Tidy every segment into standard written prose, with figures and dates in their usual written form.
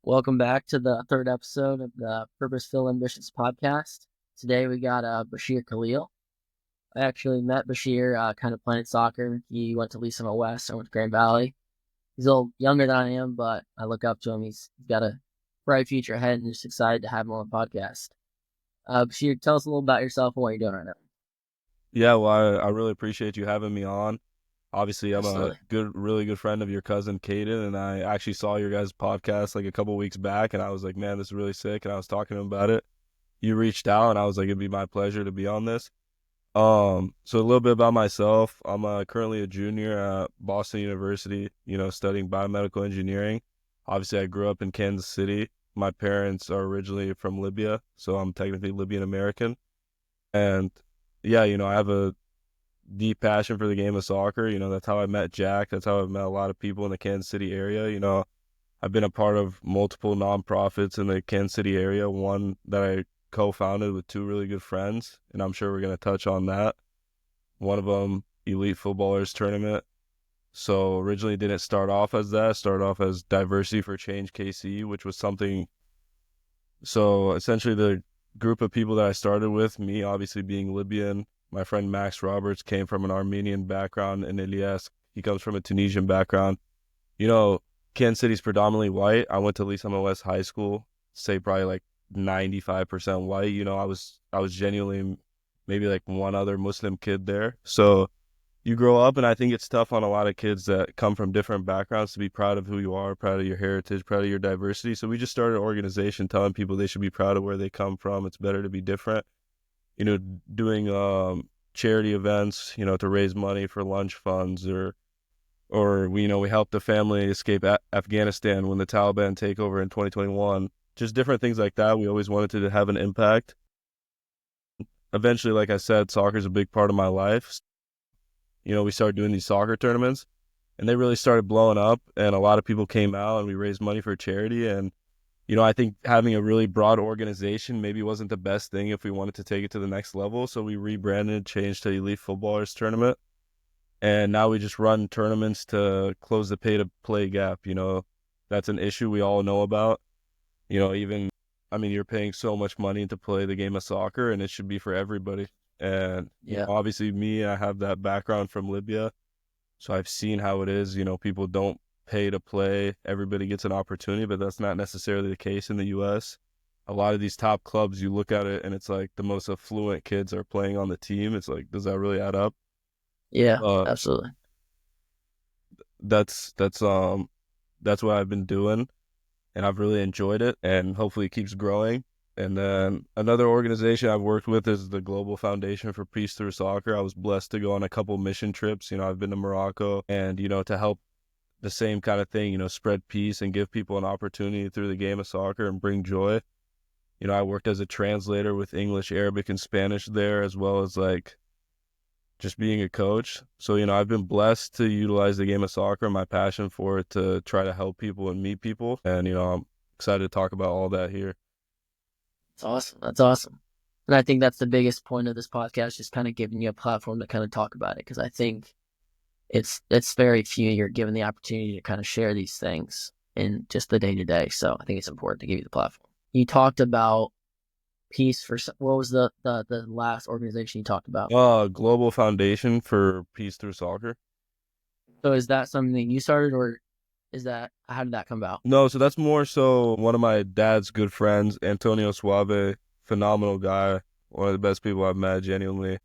Welcome back to the third episode of the Purposeful Ambitions podcast. Today we got Bashir Khalil. I actually met Bashir kind of playing soccer. He went to Lisa West. I went to Grand Valley. He's a little younger than I am, but I look up to him. He's got a bright future ahead, and just excited to have him on the podcast. Bashir, tell us a little about yourself and what you're doing right now. Yeah, well, I really appreciate you having me on. Obviously, I'm a Absolutely. really good friend of your cousin Caden, and I actually saw your guys' podcast like a couple weeks back, and I was like, man, this is really sick. And I was talking to him about it. You reached out, and I was like, it'd be my pleasure to be on this. So a little bit about myself. I'm currently a junior at Boston University, studying biomedical engineering. Obviously, I grew up in Kansas City. My parents are originally from Libya, so I'm technically Libyan American. And yeah, I have a deep passion for the game of soccer. That's how I met Jack. That's how I've met a lot of people in the Kansas City area. I've been a part of multiple nonprofits in the Kansas City area, one that I co-founded with two really good friends, and I'm sure we're going to touch on that. One of them, Elite Footballers Tournament. So originally didn't start off as that, started off as Diversity for Change KC, which was something. So essentially the group of people that I started with, me obviously being Libyan, my friend Max Roberts came from an Armenian background, and Elias, he comes from a Tunisian background. You know, Kansas City's predominantly white. I went to Lisa West High School, say probably like 95% white. I was genuinely maybe like one other Muslim kid there. So you grow up, and I think it's tough on a lot of kids that come from different backgrounds to be proud of who you are, proud of your heritage, proud of your diversity. So we just started an organization telling people they should be proud of where they come from. It's better to be different. Doing charity events, to raise money for lunch funds, or we helped a family escape Afghanistan when the Taliban take over in 2021. Just different things like that. We always wanted to have an impact. Eventually, like I said, soccer is a big part of my life. We started doing these soccer tournaments, and they really started blowing up, and a lot of people came out, and we raised money for charity. And I think having a really broad organization maybe wasn't the best thing if we wanted to take it to the next level. So we rebranded, changed to Elite Footballers Tournament, and now we just run tournaments to close the pay to play gap. That's an issue we all know about. Even, I mean, you're paying so much money to play the game of soccer, and it should be for everybody. And, Yeah. obviously me, I have that background from Libya. So I've seen how it is. People don't pay to play. Everybody gets an opportunity, but that's not necessarily the case in the U.S. A lot of these top clubs, you look at it and it's like the most affluent kids are playing on the team. It's like, does that really add up? Yeah. Uh, Absolutely. that's what I've been doing, and I've really enjoyed it, and hopefully it keeps growing. And then another organization I've worked with is the Global Foundation for Peace Through Soccer. I was blessed to go on a couple mission trips. I've been to Morocco, and to help the same kind of thing, spread peace and give people an opportunity through the game of soccer and bring joy. I worked as a translator with English, Arabic, and Spanish there, as well as like just being a coach. So, I've been blessed to utilize the game of soccer and my passion for it to try to help people and meet people. And, I'm excited to talk about all that here. That's awesome. That's awesome. And I think that's the biggest point of this podcast, just kind of giving you a platform to kind of talk about it. Because I think it's very few you're given the opportunity to kind of share these things in just the day to day. So I think it's important to give you the platform. You talked about peace for what was the last organization you talked about? Global Foundation for Peace Through Soccer. So is that something that you started, or is that how did that come about? No, so that's more so one of my dad's good friends, Antonio Suave, phenomenal guy, one of the best people I've met, genuinely.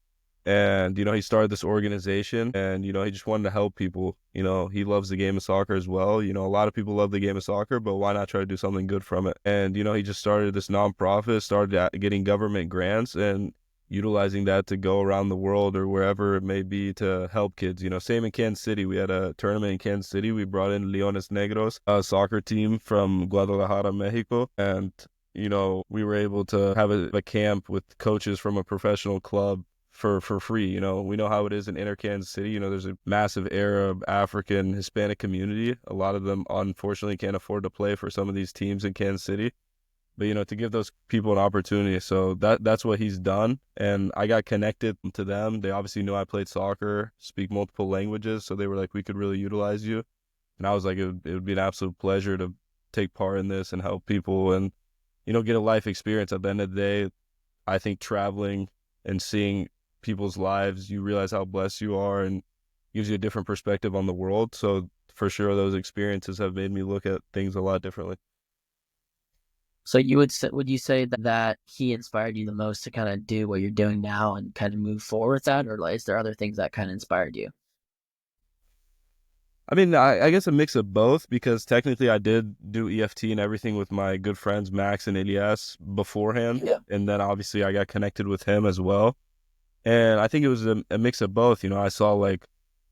And, he started this organization, and, he just wanted to help people. He loves the game of soccer as well. A lot of people love the game of soccer, but why not try to do something good from it? And, he just started this nonprofit, started getting government grants and utilizing that to go around the world or wherever it may be to help kids. Same in Kansas City. We had a tournament in Kansas City. We brought in Leones Negros, a soccer team from Guadalajara, Mexico. And, we were able to have a camp with coaches from a professional club for free. We know how it is in inner Kansas City. There's a massive Arab, African, Hispanic community. A lot of them unfortunately can't afford to play for some of these teams in Kansas City. But to give those people an opportunity. So that's what he's done. And I got connected to them. They obviously knew I played soccer, speak multiple languages. So they were like, we could really utilize you. And I was like, it would be an absolute pleasure to take part in this and help people and, get a life experience. At the end of the day, I think traveling and seeing people's lives, you realize how blessed you are and gives you a different perspective on the world. So for sure, those experiences have made me look at things a lot differently. So would you say that he inspired you the most to kind of do what you're doing now and kind of move forward with that, or like, is there other things that kind of inspired you? I mean, I guess a mix of both because technically I did do EFT and everything with my good friends Max and Elias beforehand. Yeah. And then obviously I got connected with him as well. And I think it was a mix of both. I saw like,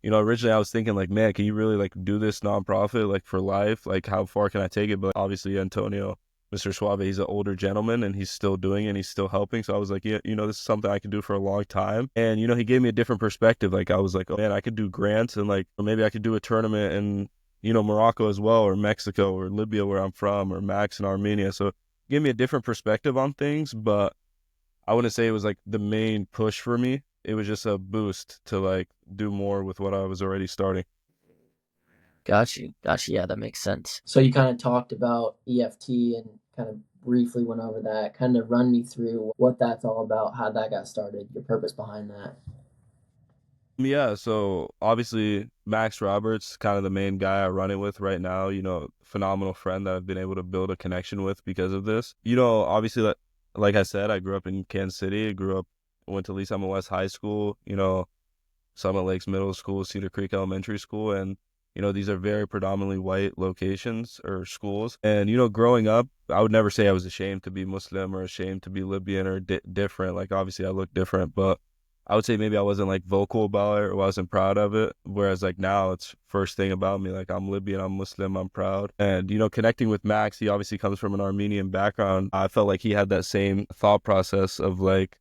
originally I was thinking like, man, can you really like do this nonprofit like for life? Like how far can I take it? But obviously Antonio, Mr. Suave, he's an older gentleman and he's still doing it and he's still helping. So I was like, yeah, this is something I can do for a long time. And, he gave me a different perspective. Like I was like, oh man, I could do grants and like, or maybe I could do a tournament in, Morocco as well, or Mexico or Libya where I'm from, or Max in Armenia. So it gave me a different perspective on things, but I wouldn't say it was like the main push for me. It was just a boost to like do more with what I was already starting. Got you. Got you. Yeah, that makes sense. So you kind of talked about EFT and kind of briefly went over that. Kind of run me through what that's all about, how that got started, your purpose behind that. Yeah, so obviously Max Roberts, kind of the main guy I run it with right now, phenomenal friend that I've been able to build a connection with because of this. Obviously like I said, I grew up in Kansas City. Went to Lee Summit West High School, Summit Lakes Middle School, Cedar Creek Elementary School, and these are very predominantly white locations or schools. And growing up, I would never say I was ashamed to be Muslim or ashamed to be Libyan or different. Like obviously, I look different, but I would say maybe I wasn't like vocal about it or wasn't proud of it. Whereas like now, it's first thing about me. Like I'm Libyan, I'm Muslim, I'm proud. And connecting with Max, he obviously comes from an Armenian background. I felt like he had that same thought process of like,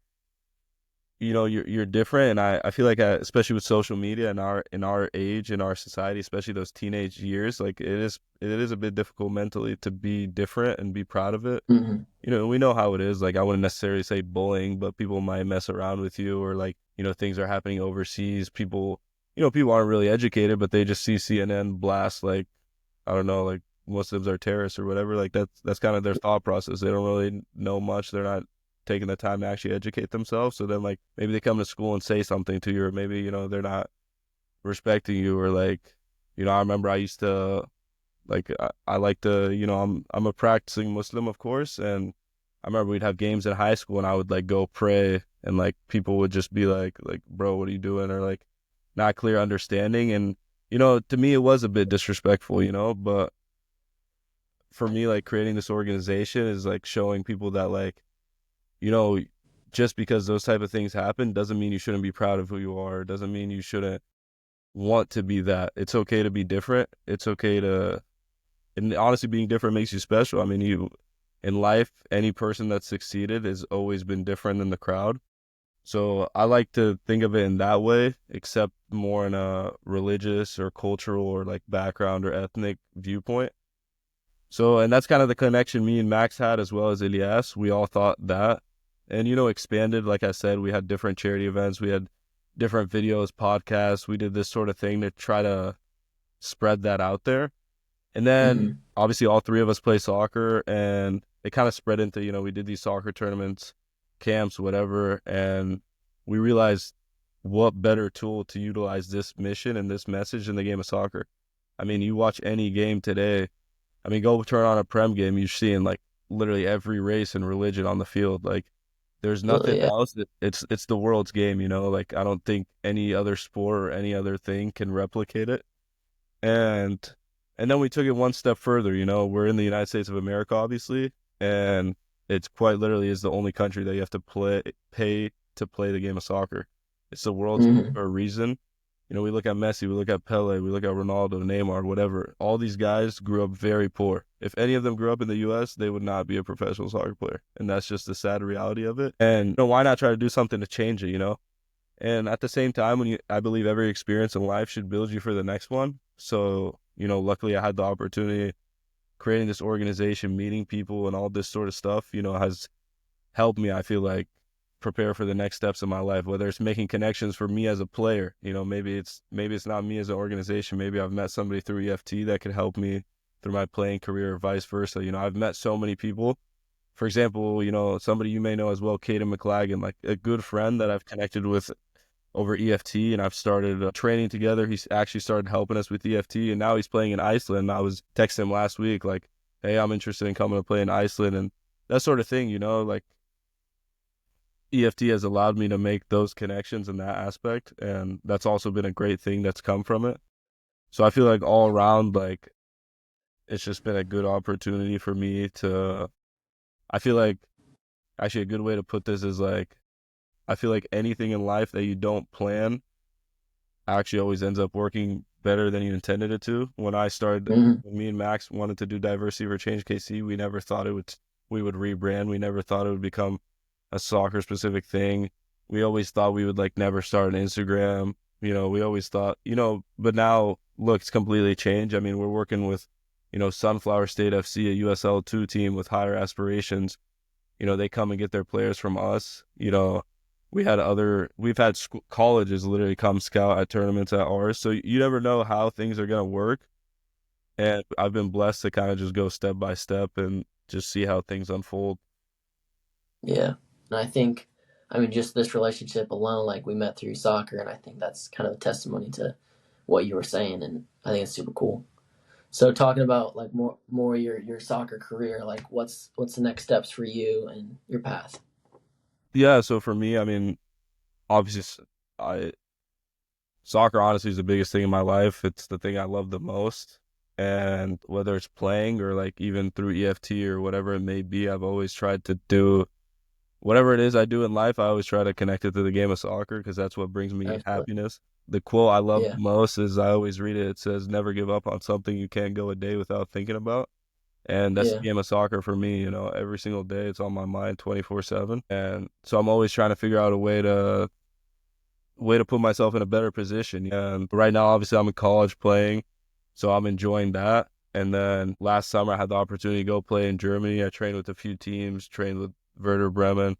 you're different, and I feel like especially with social media and our age, in our society, especially those teenage years, like it is a bit difficult mentally to be different and be proud of it. Mm-hmm. We know how it is. Like I wouldn't necessarily say bullying, but people might mess around with you, or like things are happening overseas. People aren't really educated, but they just see CNN blast like, I don't know, like Muslims are terrorists or whatever. Like that's kind of their thought process. They don't really know much. They're not taking the time to actually educate themselves. So then like maybe they come to school and say something to you, or maybe, they're not respecting you, or like, I remember I used to like I like to, I'm a practicing Muslim, of course, and I remember we'd have games in high school and I would like go pray and like people would just be like, bro, what are you doing? Or like not clear understanding. And, to me it was a bit disrespectful, but for me, like creating this organization is like showing people that like, you know, just because those type of things happen doesn't mean you shouldn't be proud of who you are. It doesn't mean you shouldn't want to be that. It's okay to be different. It's okay to, and honestly, being different makes you special. I mean, in life, any person that's succeeded has always been different than the crowd. So I like to think of it in that way, except more in a religious or cultural or like background or ethnic viewpoint. So, and that's kind of the connection me and Max had, as well as Elias. We all thought that. And, expanded, like I said, we had different charity events. We had different videos, podcasts. We did this sort of thing to try to spread that out there. And then Mm-hmm. obviously all three of us play soccer, and it kind of spread into, we did these soccer tournaments, camps, whatever. And we realized what better tool to utilize this mission and this message in the game of soccer. I mean, you watch any game today. I mean, go turn on a Prem game, you're seeing like literally every race and religion on the field. Like there's nothing Yeah. else. It's the world's game, Like I don't think any other sport or any other thing can replicate it. And and then we took it one step further, We're in the United States of America, obviously, and it's quite literally is the only country that you have to pay to play the game of soccer. It's the world's game Mm-hmm. for a reason. We look at Messi, we look at Pele, we look at Ronaldo, Neymar, whatever. All these guys grew up very poor. If any of them grew up in the U.S., they would not be a professional soccer player. And that's just the sad reality of it. And why not try to do something to change it? And at the same time, I believe every experience in life should build you for the next one. So, luckily I had the opportunity creating this organization, meeting people and all this sort of stuff, has helped me, I feel like, prepare for the next steps in my life, whether it's making connections for me as a player. Maybe it's not me as an organization. Maybe I've met somebody through EFT that could help me through my playing career or vice versa. I've met so many people. For example, somebody you may know as well, Caden McLagan, like a good friend that I've connected with over EFT, and I've started training together. He's actually started helping us with EFT, and now he's playing in Iceland. I was texting him last week, like, hey, I'm interested in coming to play in Iceland, and that sort of thing, like EFT has allowed me to make those connections in that aspect, and that's also been a great thing that's come from it. So I feel like all around, like, it's just been a good opportunity for me to, I feel like actually a good way to put this is like, I feel like anything in life that you don't plan actually always ends up working better than you intended it to. Hmm. When me and Max wanted to do Diversity for Change KC, we never thought we would rebrand. We never thought it would become a soccer specific thing. We always thought we would like never start an Instagram. We always thought, but now look, it's completely changed. I mean, we're working with, Sunflower State FC, a USL2 team with higher aspirations. They come and get their players from us. We've had colleges literally come scout at tournaments at ours. So you never know how things are going to work. And I've been blessed to kind of just go step by step and just see how things unfold. Yeah. And I think, I mean, just this relationship alone, like we met through soccer, and I think that's kind of a testimony to what you were saying, and I think it's super cool. So talking about like more your soccer career, like what's the next steps for you and your path? Yeah. So for me, I mean, obviously, I soccer honestly is the biggest thing in my life. It's the thing I love the most. And whether it's playing or like even through EFT or whatever it may be, I've always tried to do whatever it is I do in life. I always try to connect it to the game of soccer because that's what brings me Absolutely. happiness. The quote I love Yeah. the most is I always read it. It says, never give up on something you can't go a day without thinking about. And that's the Yeah. game of soccer for me. Every single day it's on my mind 24/7. And so I'm always trying to figure out a way to put myself in a better position. And right now, obviously, I'm in college playing, so I'm enjoying that. And then last summer, I had the opportunity to go play in Germany. I trained with a few teams, trained with Werder Bremen.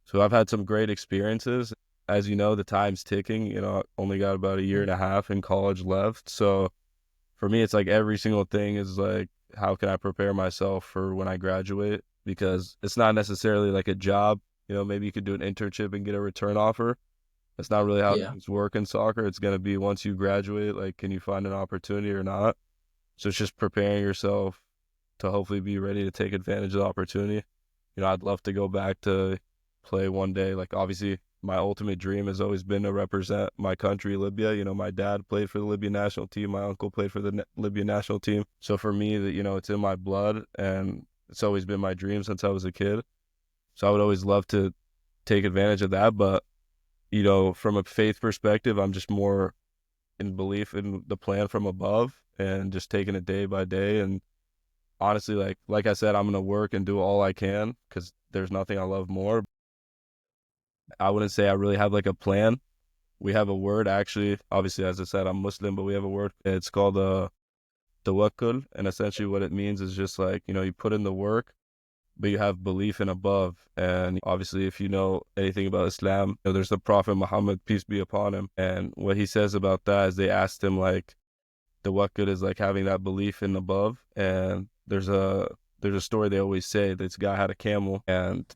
So I've had some great experiences. As you know, the time's ticking. I only got about a year and a half in college left. So for me, it's like every single thing is like, how can I prepare myself for when I graduate? Because it's not necessarily like a job. Maybe you could do an internship and get a return offer. That's not really how Yeah. things work in soccer. It's going to be once you graduate, like, can you find an opportunity or not? So it's just preparing yourself to hopefully be ready to take advantage of the opportunity. I'd love to go back to play one day. Like, obviously, my ultimate dream has always been to represent my country, Libya. My dad played for the Libyan national team. My uncle played for the Libyan national team. So for me, that it's in my blood, and it's always been my dream since I was a kid. So I would always love to take advantage of that, but from a faith perspective, I'm just more in belief in the plan from above and just taking it day by day. And honestly, like I said, I'm gonna work and do all I can because there's nothing I love more. I wouldn't say I really have like a plan. We have a word actually. Obviously, as I said, I'm Muslim, but we have a word. It's called tawakkul, and essentially what it means is just like you put in the work but you have belief in above. And obviously, if you know anything about Islam, there's the Prophet Muhammad, peace be upon him. And what he says about that is they asked him, like, the what good is like having that belief in above. And there's a story they always say. This guy had a camel, and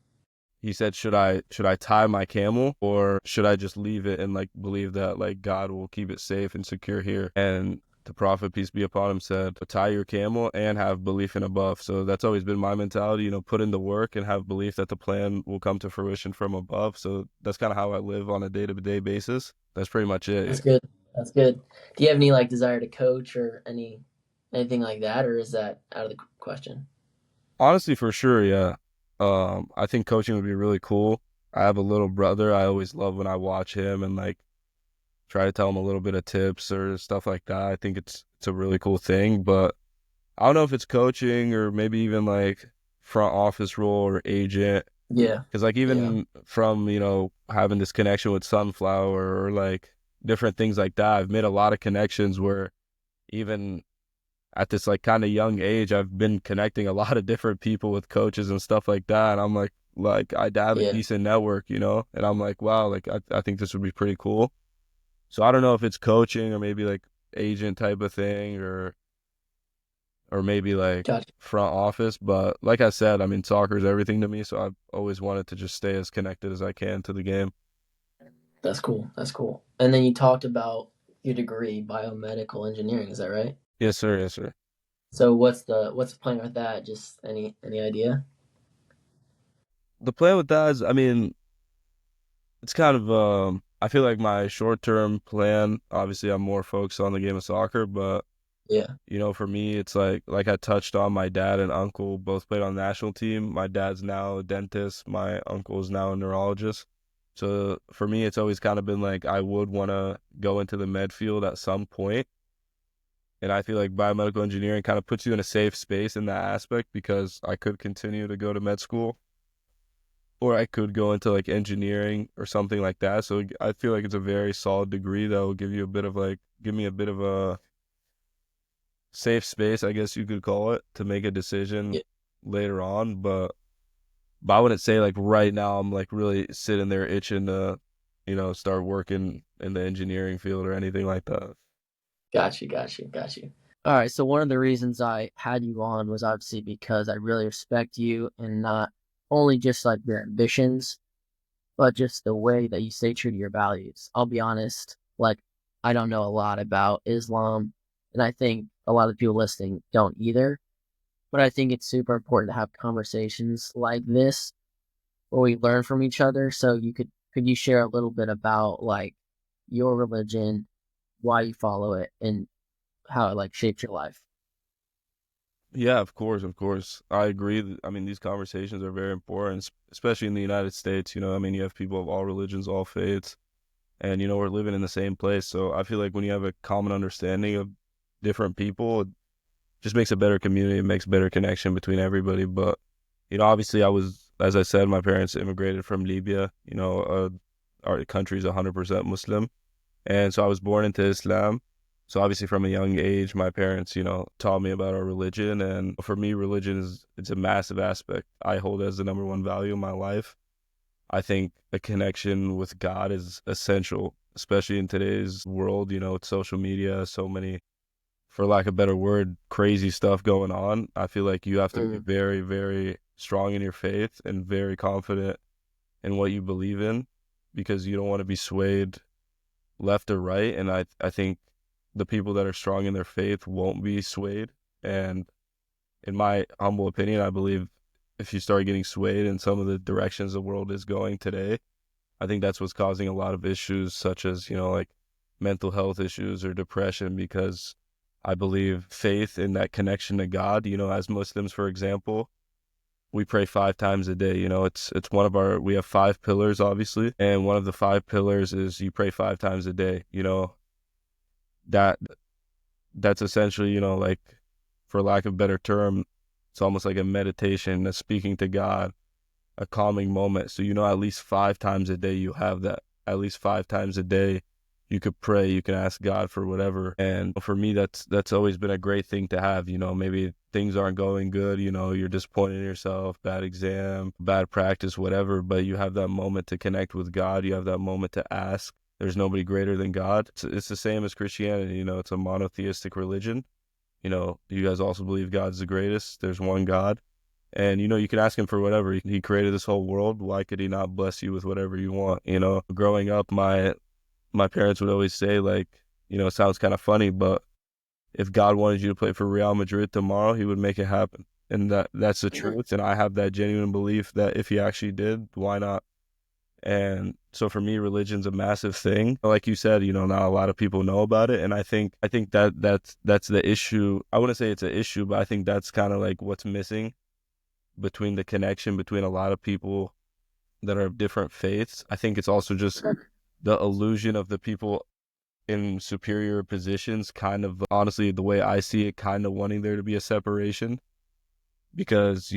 he said, should I tie my camel or should I just leave it and like believe that like God will keep it safe and secure here? And the Prophet, peace be upon him, said, tie your camel and have belief in above. So that's always been my mentality, put in the work and have belief that the plan will come to fruition from above. So that's kind of how I live on a day-to-day basis. That's pretty much it. That's good. That's good. Do you have any like desire to coach or anything like that, or is that out of the question? Honestly, for sure, yeah. I think coaching would be really cool. I have a little brother. I always love when I watch him and like try to tell him a little bit of tips or stuff like that. I think it's a really cool thing, but I don't know if it's coaching or maybe even like front office role or agent. Yeah. Because like Yeah. even from having this connection with Sunflower or like different things like that, I've made a lot of connections where even at this like kind of young age, I've been connecting a lot of different people with coaches and stuff like that. And I'm like I have a Yeah. decent network, and I'm like, wow, like I think this would be pretty cool. So I don't know if it's coaching or maybe like agent type of thing or maybe like Gotcha. front office. But like I said, I mean, soccer is everything to me. So I've always wanted to just stay as connected as I can to the game. That's cool. That's cool. And then you talked about your degree, biomedical engineering. Is that right? Yes, sir. Yes, sir. So what's the plan with that? Just any idea? The plan with that is, I mean, it's kind of, I feel like my short term plan, obviously, I'm more focused on the game of soccer, but Yeah. for me, it's like I touched on, my dad and uncle both played on the national team. My dad's now a dentist. My uncle's now a neurologist. So for me, it's always kind of been like I would want to go into the med field at some point. And I feel like biomedical engineering kind of puts you in a safe space in that aspect because I could continue to go to med school or I could go into like engineering or something like that. So I feel like it's a very solid degree that will give me a bit of a safe space, I guess you could call it, to make a decision Yeah. later on. But I wouldn't say like right now I'm like really sitting there itching to, start working in the engineering field or anything like that. Got you. Got you. Got you. All right. So one of the reasons I had you on was obviously because I really respect you and not only just like your ambitions, but just the way that you stay true to your values. I'll be honest, like I don't know a lot about Islam, and I think a lot of people listening don't either. But I think it's super important to have conversations like this where we learn from each other. So could you share a little bit about like your religion, why you follow it, and how it like shaped your life? Yeah, of course, of course. I agree. I mean, these conversations are very important, especially in the United States. I mean, you have people of all religions, all faiths, and we're living in the same place. So I feel like when you have a common understanding of different people, it just makes a better community. It makes better connection between everybody. But obviously, as I said, my parents immigrated from Libya. Our country's 100% Muslim, and so I was born into Islam. So obviously from a young age, my parents, taught me about our religion. And for me, religion it's a massive aspect. I hold it as the number one value in my life. I think a connection with God is essential, especially in today's world, with social media, so many, for lack of a better word, crazy stuff going on. I feel like you have to be Mm, very, very strong in your faith and very confident in what you believe in because you don't want to be swayed left or right. And I think the people that are strong in their faith won't be swayed. And in my humble opinion, I believe if you start getting swayed in some of the directions the world is going today, I think that's what's causing a lot of issues, such as, like mental health issues or depression, because I believe faith in that connection to God, as Muslims, for example, we pray 5 times a day. It's one of we have 5 pillars, obviously. And one of the 5 pillars is you pray 5 times a day. That that's essentially, like, for lack of a better term, it's almost like a meditation, a speaking to God, a calming moment. So, at least 5 times a day you have that. At least 5 times a day you could pray, you can ask God for whatever. And for me, that's always been a great thing to have. Maybe things aren't going good, you're disappointed in yourself, bad exam, bad practice, whatever, but you have that moment to connect with God. You have that moment to ask. There's nobody greater than God. It's the same as Christianity, it's a monotheistic religion. You guys also believe God's the greatest. There's one God. And you can ask him for whatever. He created this whole world. Why could he not bless you with whatever you want? Growing up, my parents would always say, like, it sounds kind of funny, but if God wanted you to play for Real Madrid tomorrow, he would make it happen. And that's the truth. And I have that genuine belief that if he actually did, why not? And so for me, religion's a massive thing. Like you said, not a lot of people know about it. And I think that's the issue. I wouldn't say it's an issue, but I think that's kind of like what's missing between the connection between a lot of people that are of different faiths. I think it's also just the illusion of the people in superior positions, kind of, honestly, the way I see it, kind of wanting there to be a separation. Because,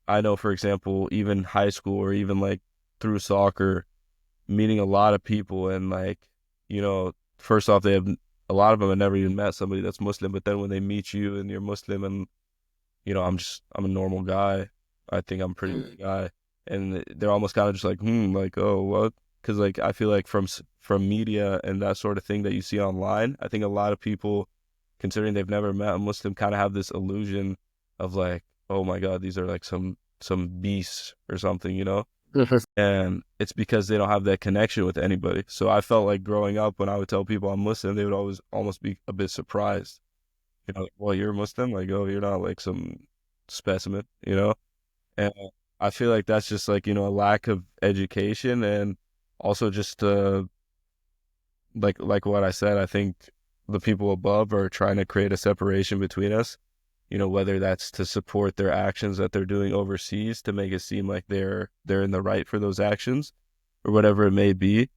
I know, for example, even high school or even like through soccer, meeting a lot of people and like, first off, a lot of them have never even met somebody that's Muslim, but then when they meet you and you're Muslim and I'm a normal guy. I think I'm a pretty good guy. And they're almost kind of just like, like, oh, what? Because like I feel like from media and that sort of thing that you see online, I think a lot of people considering they've never met a Muslim, kind of have this illusion of like, oh my God, these are like some beasts or something, you know? And it's because they don't have that connection with anybody. So I felt like growing up, when I would tell people I'm Muslim, they would always almost be a bit surprised. You know, like, well, you're a Muslim? Like, oh, you're not like some specimen, you know? And I feel like that's just like, a lack of education, and also just like what I said, I think the people above are trying to create a separation between us, whether that's to support their actions that they're doing overseas to make it seem like they're in the right for those actions or whatever it may be.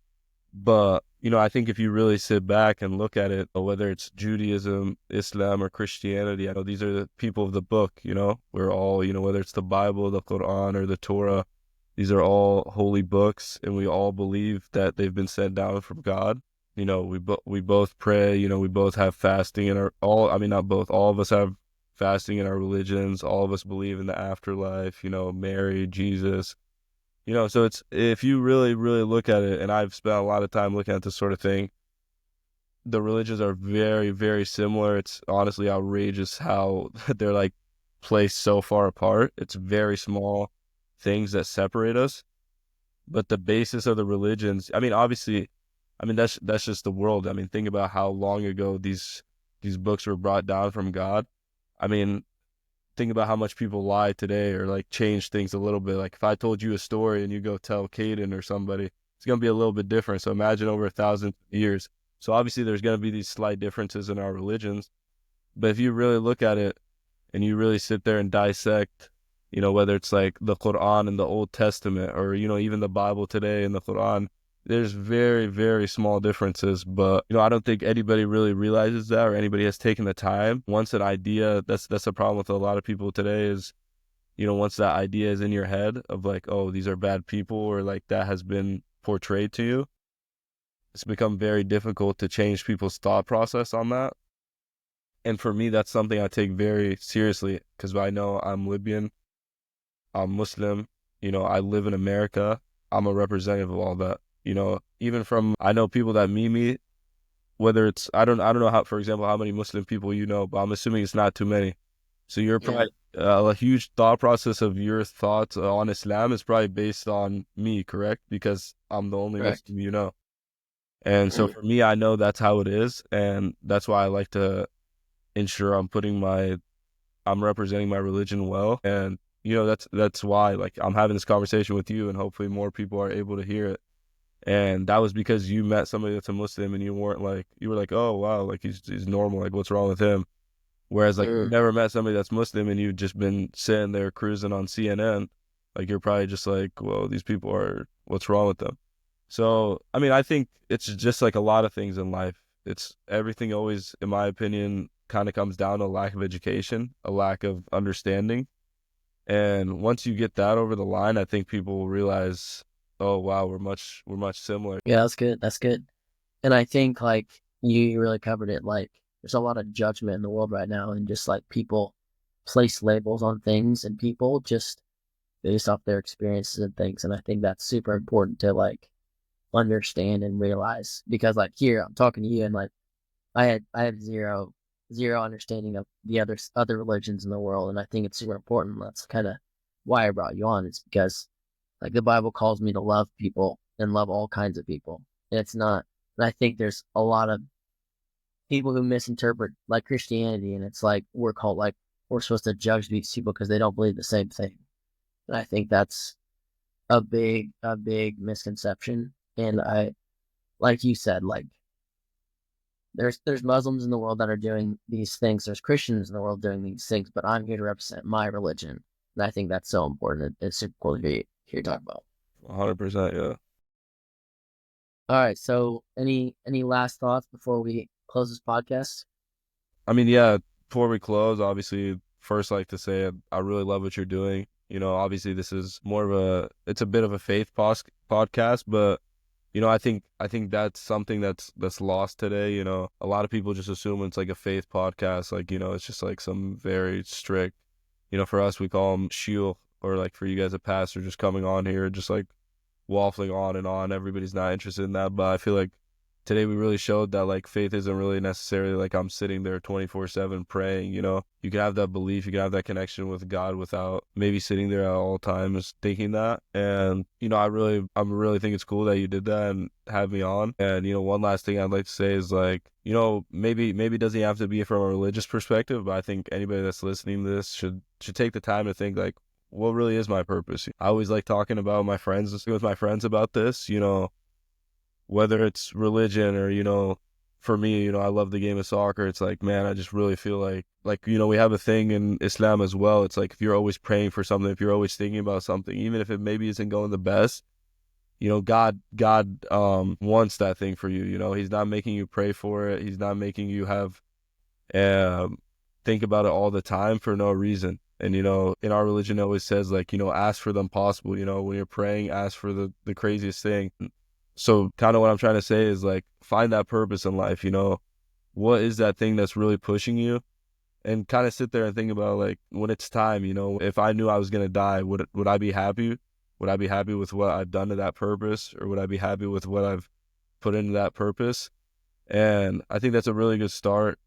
But, I think if you really sit back and look at it, whether it's Judaism, Islam, or Christianity, I know these are the people of the book, we're all, whether it's the Bible, the Quran, or the Torah, these are all holy books, and we all believe that they've been sent down from God. We both pray, we both have fasting in I mean, not both, all of us have fasting in our religions. All of us believe in the afterlife, Mary, Jesus, so it's, if you really, really look at it, and I've spent a lot of time looking at this sort of thing, the religions are very, very similar. It's honestly outrageous how they're like placed so far apart. It's very small things that separate us. But the basis of the religions, I mean, obviously, I mean, that's just the world. I mean, think about how long ago these books were brought down from God. I mean, think about how much people lie today or like change things a little bit. Like if I told you a story and you go tell Caden or somebody, it's going to be a little bit different. So imagine over 1,000 years. So obviously there's going to be these slight differences in our religions. But if you really look at it and you really sit there and dissect, whether it's like the Quran and the Old Testament, or, even the Bible today and the Quran, there's very, very small differences. But, I don't think anybody really realizes that, or anybody has taken the time. Once an idea, that's a problem with a lot of people today is, once that idea is in your head of like, oh, these are bad people, or like that has been portrayed to you, it's become very difficult to change people's thought process on that. And for me, that's something I take very seriously, because I know I'm Libyan, I'm Muslim, I live in America. I'm a representative of all that. Even from, I know people that meet, whether it's, I don't know how, for example, how many Muslim people but I'm assuming it's not too many. So you're Yeah, probably, a huge thought process of your thoughts on Islam is probably based on me, correct? Because I'm the only correct. Muslim And so for me, I know that's how it is. And that's why I like to ensure I'm representing my religion well. And, that's why, like, I'm having this conversation with you, and hopefully more people are able to hear it. And that was because you met somebody that's a Muslim, and you were like, oh wow, like he's normal, like what's wrong with him? Whereas like you Mm. never met somebody that's Muslim and you've just been sitting there cruising on CNN, like you're probably just like, well, these people what's wrong with them? So I mean, I think it's just like a lot of things in life. It's everything always, in my opinion, kind of comes down to a lack of education, a lack of understanding. And once you get that over the line, I think people will realize, oh wow, we're much similar. Yeah, that's good. That's good. And I think like you really covered it. Like there's a lot of judgment in the world right now, and just like people place labels on things and people just based off their experiences and things. And I think that's super important to like understand and realize, because like here I'm talking to you and like I had zero understanding of the other religions in the world, and I think it's super important. That's kind of why I brought you on. It's because like the Bible calls me to love people and love all kinds of people, and it's not. And I think there's a lot of people who misinterpret like Christianity, and it's like we're supposed to judge these people because they don't believe the same thing. And I think that's a big misconception. And I, like you said, like there's Muslims in the world that are doing these things. There's Christians in the world doing these things, but I'm here to represent my religion, and I think that's so important. It's super cool to be here to talk about. 100%, yeah. All right, so any last thoughts before we close this podcast? I mean, yeah, before we close, obviously, first like to say I really love what you're doing. Obviously this is it's a bit of a faith podcast, but I think that's something that's lost today. A lot of people just assume it's like a faith podcast, like, it's just like some very strict, for us we call them shiur, or like for you guys a pastor just coming on here, just like waffling on and on. Everybody's not interested in that, but I feel like today we really showed that like faith isn't really necessarily like I'm sitting there 24/7 praying, you know. You can have that belief, you can have that connection with God without maybe sitting there at all times thinking that. And you know, I really think it's cool that you did that and had me on. And you know, one last thing I'd like to say is like, you know, maybe it doesn't have to be from a religious perspective, but I think anybody that's listening to this should take the time to think like, what really is my purpose? I always like talking about my friends with my friends about this, you know, whether it's religion or, you know, for me, you know, I love the game of soccer. It's like, man, I just really feel like, you know, we have a thing in Islam as well. It's like, if you're always praying for something, if you're always thinking about something, even if it maybe isn't going the best, you know, God wants that thing for you. You know, he's not making you pray for it. He's not making you have, um, think about it all the time for no reason. And, you know, in our religion, it always says like, you know, ask for the impossible. You know, when you're praying, ask for the craziest thing. So kind of what I'm trying to say is like, find that purpose in life, you know, what is that thing that's really pushing you? And kind of sit there and think about like, when it's time, you know, if I knew I was going to die, would I be happy? Would I be happy with what I've done to that purpose? Or would I be happy with what I've put into that purpose? And I think that's a really good start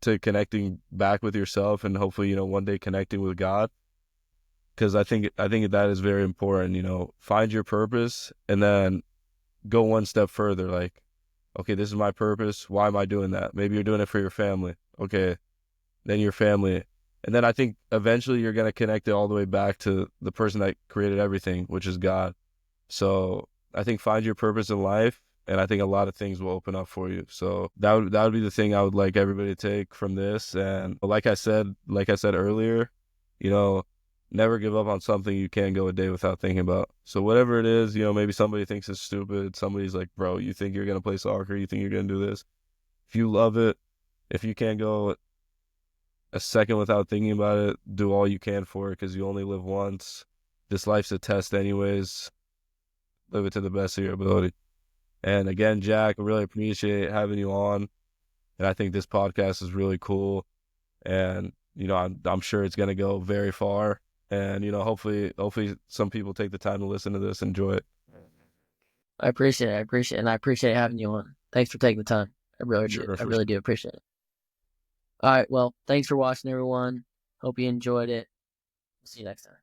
to connecting back with yourself and hopefully, you know, one day connecting with God. Cause I think that is very important, you know, find your purpose and then go one step further. Like, okay, this is my purpose. Why am I doing that? Maybe you're doing it for your family. Okay, then your family. And then I think eventually you're going to connect it all the way back to the person that created everything, which is God. So I think find your purpose in life. And I think a lot of things will open up for you. So that would be the thing I would like everybody to take from this. And like I said earlier, you know, never give up on something you can't go a day without thinking about. So whatever it is, you know, maybe somebody thinks it's stupid. Somebody's like, bro, you think you're gonna play soccer? You think you're gonna do this? If you love it, if you can't go a second without thinking about it, do all you can for it because you only live once. This life's a test anyways. Live it to the best of your ability. And again, Jack, I really appreciate having you on. And I think this podcast is really cool. And, you know, I'm sure it's gonna go very far. And, you know, hopefully some people take the time to listen to this, enjoy it. I appreciate it. I appreciate it. And I appreciate having you on. Thanks for taking the time. I really do. Sure, I for really sure. do appreciate it. All right. Well, thanks for watching, everyone. Hope you enjoyed it. See you next time.